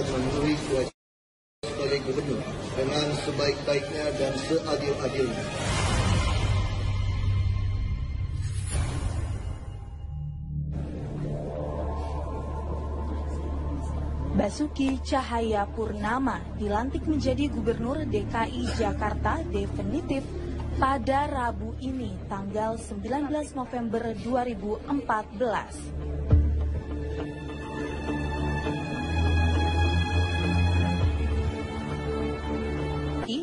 akan memenuhi kewajiban sebagai gubernur dengan sebaik-baiknya dan seadil-adilnya. Basuki Cahayapurnama dilantik menjadi Gubernur DKI Jakarta definitif pada Rabu ini, tanggal 19 November 2014.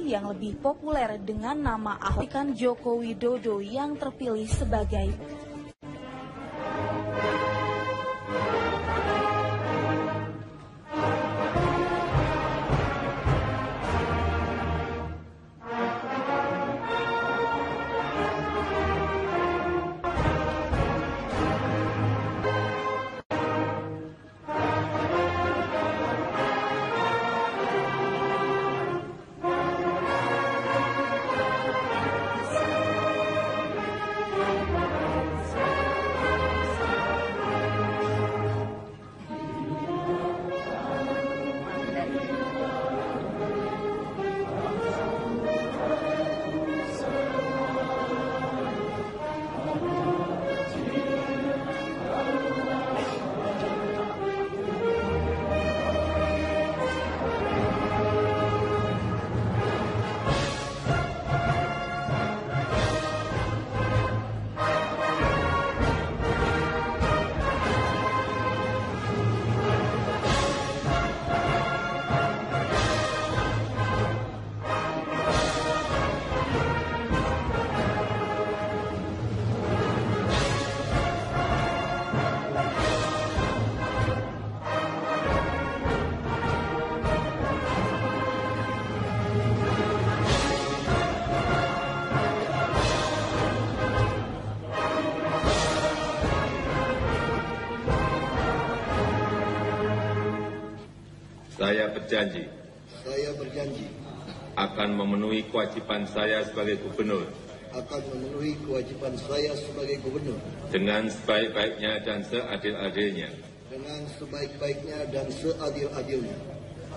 Yang lebih populer dengan nama Ahok Joko Widodo yang terpilih sebagai Saya berjanji akan memenuhi kewajiban saya sebagai gubernur dengan sebaik-baiknya dan seadil-adilnya,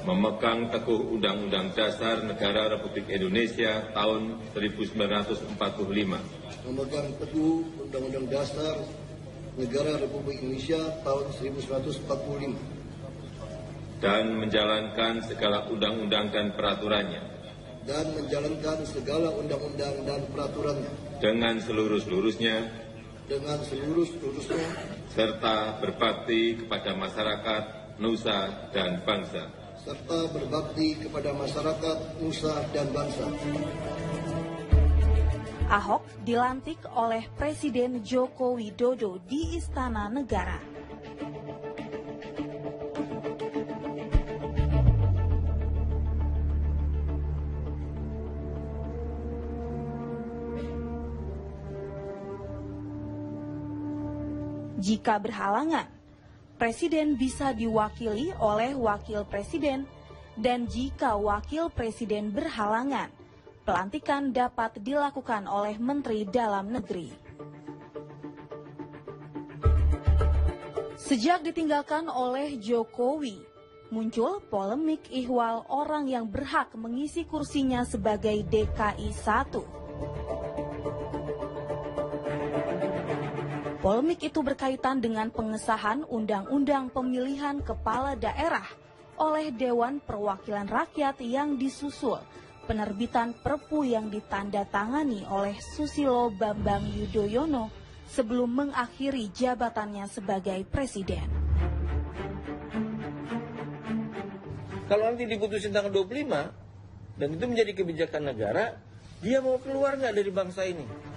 memegang teguh Undang-Undang Dasar Negara Republik Indonesia tahun 1945, dan menjalankan segala undang-undang dan peraturannya dengan seluruh-seluruhnya serta berbakti kepada masyarakat, nusa, dan bangsa. Ahok dilantik oleh Presiden Joko Widodo di Istana Negara. Jika berhalangan, Presiden bisa diwakili oleh Wakil Presiden, dan jika Wakil Presiden berhalangan, pelantikan dapat dilakukan oleh Menteri Dalam Negeri. Sejak ditinggalkan oleh Jokowi, muncul polemik ihwal orang yang berhak mengisi kursinya sebagai DKI 1. Polemik itu berkaitan dengan pengesahan Undang-Undang Pemilihan Kepala Daerah oleh Dewan Perwakilan Rakyat yang disusul penerbitan Perpu yang ditandatangani oleh Susilo Bambang Yudhoyono sebelum mengakhiri jabatannya sebagai Presiden. Kalau nanti diputusin tanggal 25 dan itu menjadi kebijakan negara, dia mau keluar nggak dari bangsa ini?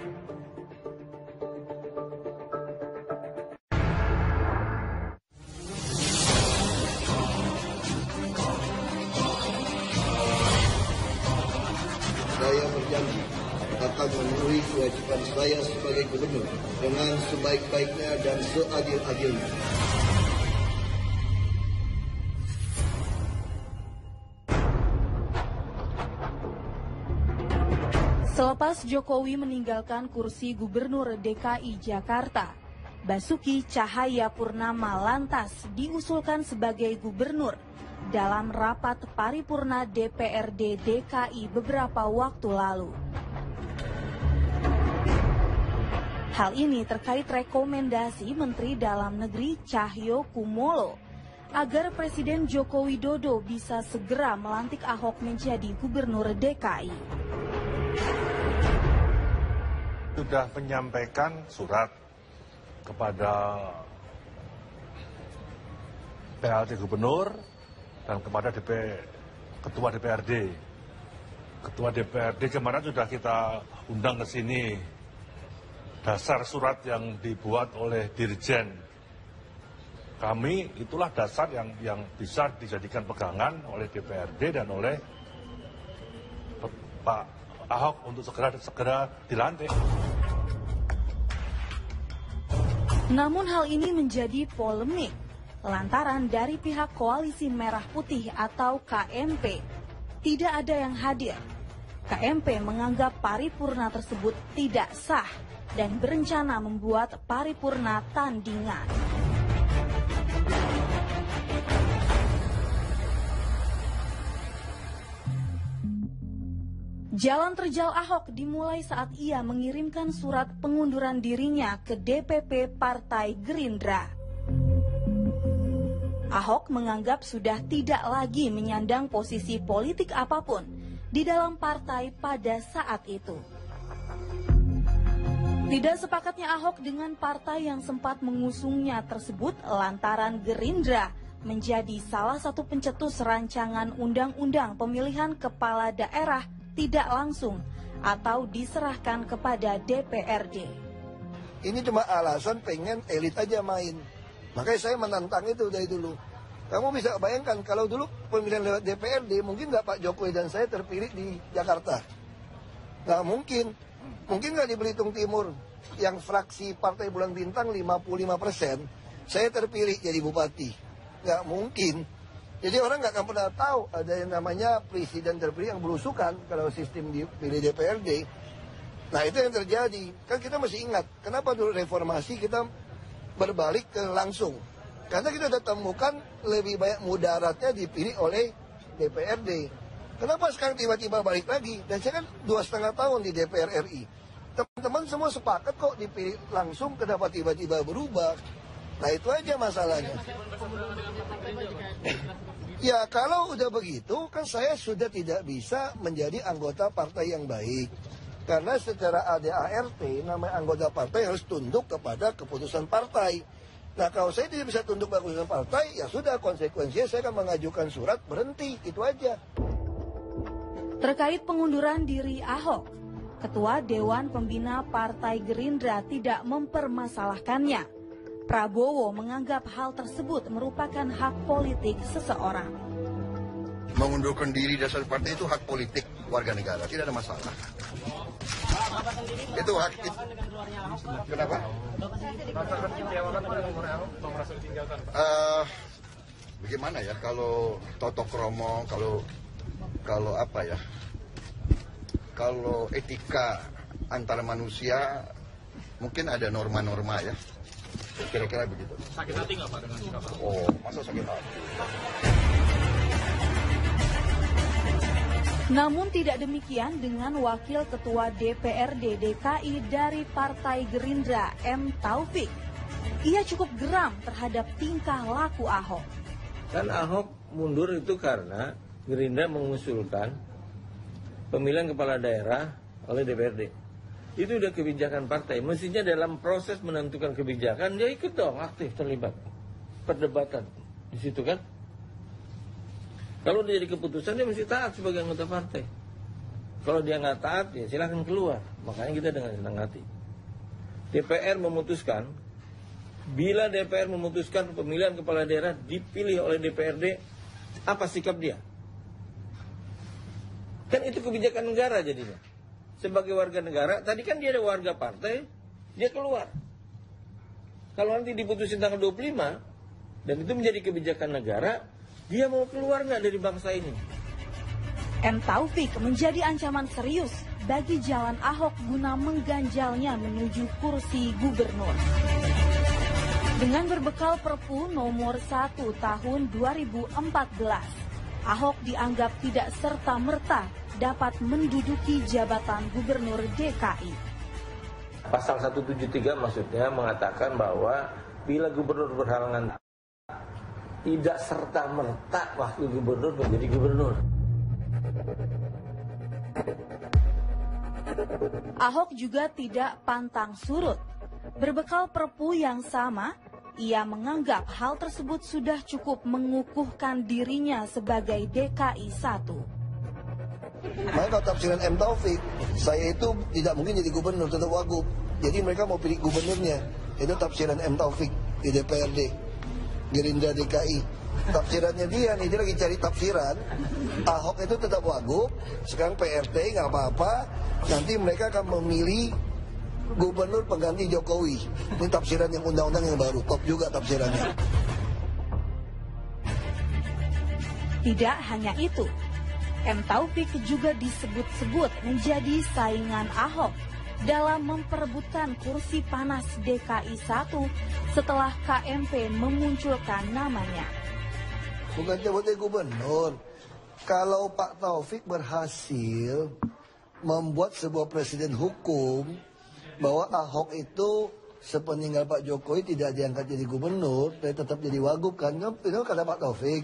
Saya berjanji akan memenuhi kewajiban saya sebagai gubernur dengan sebaik-baiknya dan seadil-adilnya. Selepas Jokowi meninggalkan kursi Gubernur DKI Jakarta, Basuki Cahayapurnama lantas diusulkan sebagai gubernur dalam rapat paripurna DPRD DKI beberapa waktu lalu. Hal ini terkait rekomendasi Menteri Dalam Negeri Cahyokumolo agar Presiden Joko Widodo bisa segera melantik Ahok menjadi gubernur DKI. Sudah menyampaikan surat kepada PLT Gubernur dan kepada Ketua DPRD. Ketua DPRD kemarin sudah kita undang ke sini. Dasar surat yang dibuat oleh Dirjen kami itulah dasar yang bisa dijadikan pegangan oleh DPRD dan oleh Pak Ahok untuk segera dilantik. Namun hal ini menjadi polemik lantaran dari pihak Koalisi Merah Putih atau KMP tidak ada yang hadir. KMP menganggap paripurna tersebut tidak sah dan berencana membuat paripurna tandingan. Jalan terjal Ahok dimulai saat ia mengirimkan surat pengunduran dirinya ke DPP Partai Gerindra. Ahok menganggap sudah tidak lagi menyandang posisi politik apapun di dalam partai pada saat itu. Tidak sepakatnya Ahok dengan partai yang sempat mengusungnya tersebut lantaran Gerindra menjadi salah satu pencetus rancangan undang-undang pemilihan kepala daerah tidak langsung atau diserahkan kepada DPRD. Ini cuma alasan pengen elit aja main. Makanya saya menantang itu dari dulu. Kamu bisa bayangkan kalau dulu pemilihan lewat DPRD, mungkin nggak Pak Jokowi dan saya terpilih di Jakarta? Nggak mungkin. Mungkin nggak di Belitung Timur, yang fraksi Partai Bulan Bintang 55%, saya terpilih jadi bupati. Nggak mungkin. Jadi orang nggak akan pernah tahu ada yang namanya presiden terpilih yang berusukan kalau sistem dipilih DPRD. Nah itu yang terjadi. Kan kita masih ingat, kenapa dulu reformasi kita berbalik ke langsung. Karena kita sudah temukan lebih banyak mudaratnya dipilih oleh DPRD. Kenapa sekarang tiba-tiba balik lagi? Dan saya kan 2,5 tahun di DPR RI. Teman-teman semua sepakat kok dipilih langsung, kenapa tiba-tiba berubah? Nah itu aja masalahnya. Ya kalau udah begitu kan saya sudah tidak bisa menjadi anggota partai yang baik. Karena secara ADART namanya anggota partai harus tunduk kepada keputusan partai. Nah kalau saya tidak bisa tunduk pada keputusan partai, ya sudah konsekuensinya saya akan mengajukan surat berhenti, itu aja. Terkait pengunduran diri Ahok, Ketua Dewan Pembina Partai Gerindra tidak mempermasalahkannya. Prabowo menganggap hal tersebut merupakan hak politik seseorang. Mengundurkan diri dasar partai itu hak politik warga negara, tidak ada masalah. Itu hak. Kenapa? Bagaimana ya kalau Toto Kromo, kalau apa ya? Kalau etika antara manusia mungkin ada norma-norma ya. Kira-kira begitu. Sakit hati nggak Pak dengan sikap? Oh, masa sakit hati? Namun tidak demikian dengan Wakil Ketua DPRD DKI dari Partai Gerindra M. Taufik. Ia cukup geram terhadap tingkah laku Ahok. Kan Ahok mundur itu karena Gerindra mengusulkan pemilihan kepala daerah oleh DPRD. Itu udah kebijakan partai. Mestinya dalam proses menentukan kebijakan dia ikut dong, aktif terlibat perdebatan di situ kan. Kalau dia jadi keputusan dia mesti taat sebagai anggota partai. Kalau dia nggak taat ya silahkan keluar. Makanya kita dengan senang hati. DPR memutuskan, bila DPR memutuskan pemilihan kepala daerah dipilih oleh DPRD, apa sikap dia? Kan itu kebijakan negara jadinya. Sebagai warga negara, tadi kan dia ada warga partai, dia keluar. Kalau nanti diputusin tanggal 25, dan itu menjadi kebijakan negara, dia mau keluar nggak dari bangsa ini? M. Taufik menjadi ancaman serius bagi jalan Ahok guna mengganjalnya menuju kursi gubernur. Dengan berbekal Perpu nomor 1 tahun 2014, Ahok dianggap tidak serta-merta dapat menduduki jabatan gubernur DKI. Pasal 173 maksudnya mengatakan bahwa bila gubernur berhalangan tidak serta-merta wakil gubernur menjadi gubernur. Ahok juga tidak pantang surut. Berbekal Perpu yang sama, ia menganggap hal tersebut sudah cukup mengukuhkan dirinya sebagai DKI 1. Maka kalau tafsiran M. Taufik, saya itu tidak mungkin jadi gubernur, tetap wagub. Jadi mereka mau pilih gubernurnya. Itu tafsiran M. Taufik di DPRD, Gerindra DKI. Tafsirannya dia nih, dia lagi cari tafsiran. Ahok itu tetap wagub, sekarang PRT nggak apa-apa. Nanti mereka akan memilih gubernur pengganti Jokowi. Ini tafsiran yang undang-undang yang baru, top juga tafsirannya. Tidak hanya itu, M. Taufik juga disebut-sebut menjadi saingan Ahok dalam memperebutkan kursi panas DKI 1 setelah KMP memunculkan namanya. Bukan jabatan gubernur. Kalau Pak Taufik berhasil membuat sebuah presiden hukum bahwa Ahok itu sepeninggal Pak Jokowi tidak diangkat jadi gubernur, tapi tetap jadi wagub kan? Itu kata Pak Taufik.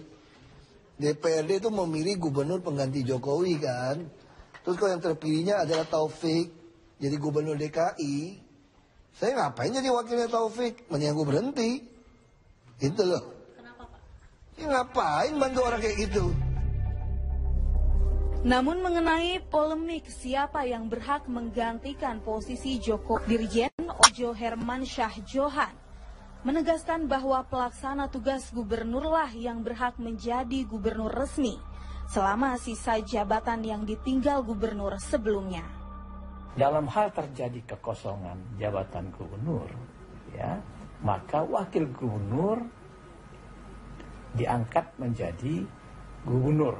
DPRD itu memilih gubernur pengganti Jokowi kan? Terus kalau yang terpilihnya adalah Taufik jadi gubernur DKI, saya ngapain jadi wakilnya Taufik? Mendingan gue berhenti. Itu loh. Kenapa, Pak? Ya ngapain bantu orang kayak gitu? Namun mengenai polemik siapa yang berhak menggantikan posisi Joko, Dirjen Ojo Hermansyah Johan menegaskan bahwa pelaksana tugas gubernurlah yang berhak menjadi gubernur resmi selama sisa jabatan yang ditinggal gubernur sebelumnya. Dalam hal terjadi kekosongan jabatan gubernur, ya, maka wakil gubernur diangkat menjadi gubernur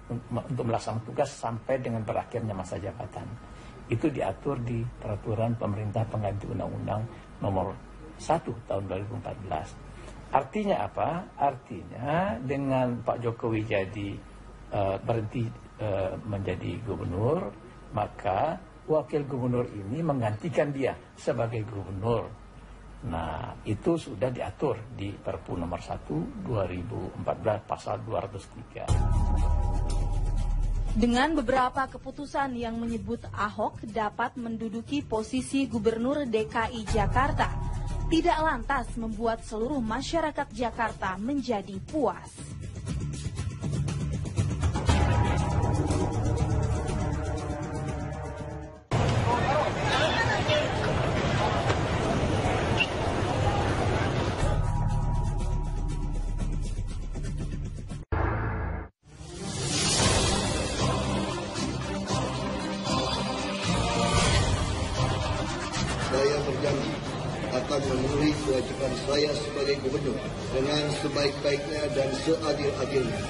untuk melaksanakan tugas sampai dengan berakhirnya masa jabatan. Itu diatur di peraturan pemerintah pengganti undang-undang nomor 1 tahun 2014. Artinya apa? Artinya dengan Pak Jokowi jadi berhenti menjadi gubernur, maka wakil gubernur ini menggantikan dia sebagai gubernur. Nah, itu sudah diatur di Perpu nomor 1 2014 pasal 203. Dengan beberapa keputusan yang menyebut Ahok dapat menduduki posisi gubernur DKI Jakarta, tidak lantas membuat seluruh masyarakat Jakarta menjadi puas. Saya berjanji akan memenuhi kewajiban saya sebagai gubernur dengan sebaik-baiknya dan seadil-adilnya.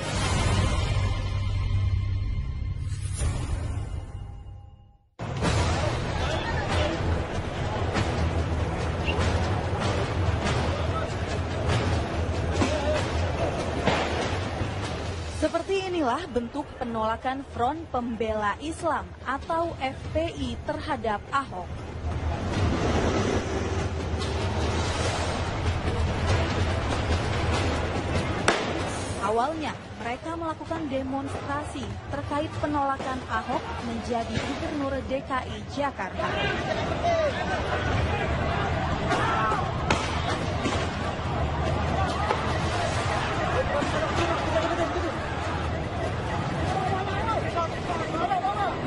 Seperti inilah bentuk penolakan Front Pembela Islam atau FPI terhadap Ahok. Awalnya, mereka melakukan demonstrasi terkait penolakan Ahok menjadi gubernur DKI Jakarta.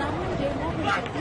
Namun demo menjadi